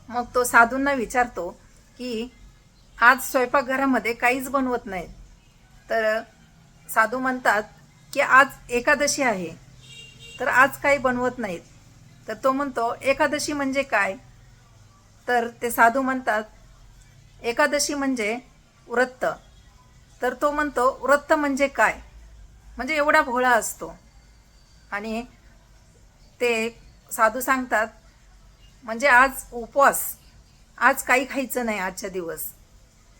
मग तो साधूंना विचारतो की आज स्वयंपाकघरामध्ये काहीच बनवत नाहीत. तर साधू म्हणतात की आज एकादशी आहे, तर आज काही बनवत नाहीत. तर तो म्हणतो एकादशी म्हणजे काय? तर ते साधू म्हणतात एकादशी म्हणजे व्रत. तर तो म्हणतो व्रत म्हणजे काय? म्हणजे एवढा भोळा असतो. आणि ते साधू सांगतात म्हणजे आज उपवास, आज काही खायचं नाही आजच्या दिवस,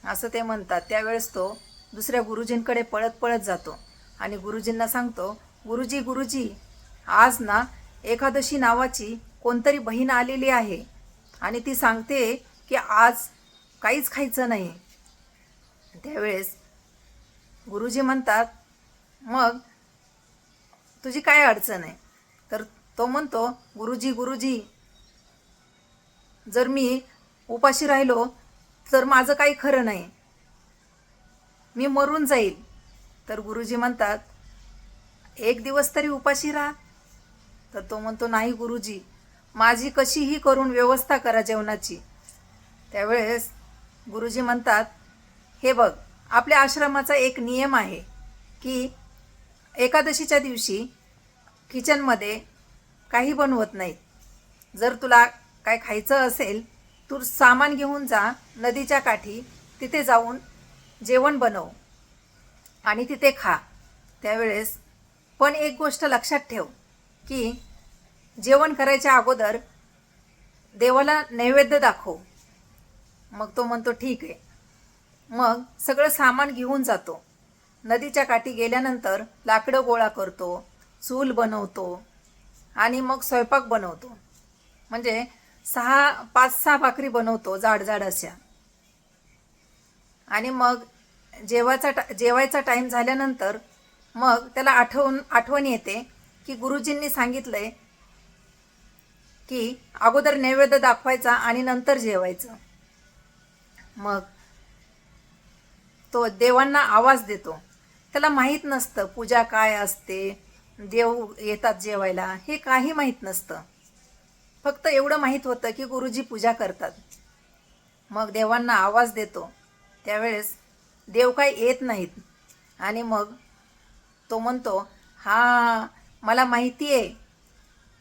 असं ते म्हणतात. त्यावेळेस तो दुसऱ्या गुरुजींकडे पळत पळत जातो आणि गुरुजींना सांगतो, गुरुजी गुरुजी, आज ना एकादशी नावाची कोणतरी बहीण आलेली आहे आणि ती सांगते की आज काहीच खायचं नाही. त्यावेळेस गुरुजी म्हणतात मग तुझी काय अडचण आहे? तर तो म्हणतो गुरुजी गुरुजी, जर मी उपाशी राहिलो तर माझं काही खरं नाही, मी मरून जाईल. तर गुरुजी म्हणतात एक दिवस तरी उपाशी राहा. तर तो म्हणतो नाही गुरुजी, माझी कशीही करून व्यवस्था करा जेवणाची. त्यावेळेस गुरुजी म्हणतात हे बघ, आपल्या आश्रमाचा एक नियम आहे की एकादशीच्या दिवशी किचनमध्ये काही बनवत नाहीत. जर तुला काय खायचं असेल तू सामान घेऊन जा नदीच्या काठी, तिथे जाऊन जेवण बनव आणि तिथे खा. त्यावेळेस पण एक गोष्ट लक्षात ठेव की जेवण करायच्या अगोदर देवाला नैवेद्य दाखव. मग तो म्हणतो ठीक आहे. मग सगळं सामान घेऊन जातो. नदीच्या काठी गेल्यानंतर लाकडं गोळा करतो, चूल बनवतो आणि मग स्वयंपाक बनवतो. म्हणजे 5-6 भाकरी बनवतो जाड जाड अशा. आणि मग जेवायचा टाईम झाल्यानंतर मग त्याला आठवण येते की गुरुजींनी सांगितलंय की अगोदर नैवेद्य दाखवायचा आणि नंतर जेवायचं. मग तो देवांना आवाज देतो. त्याला माहीत नसतं पूजा काय असते, देव येतात जेवायला, हे काही माहीत नसतं. फक्त एवढं माहीत होतं की गुरुजी पूजा करतात. मग देवांना आवाज देतो. त्यावेळेस देव काही येत नाहीत. आणि मग तो म्हणतो हां, मला माहिती आहे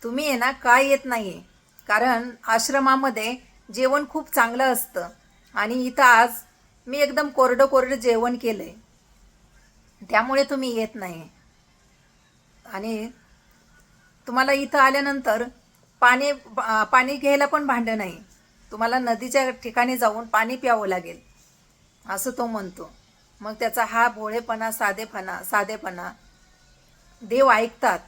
तुम्ही आहे ना काय येत नाही आहे, कारण आश्रमामध्ये जेवण खूप चांगलं असतं आणि इथं आज मी एकदम कोरडं जेवण केलं आहे, त्यामुळे तुम्ही येत नाही. आणि तुम्हाला इथं आल्यानंतर पाणी घ्यायला पण भांडं नाही, तुम्हाला नदीच्या ठिकाणी जाऊन पाणी प्यावं लागेल, असं तो म्हणतो. मग त्याचा हा भोळेपणा, साधेपणा देव ऐकतात.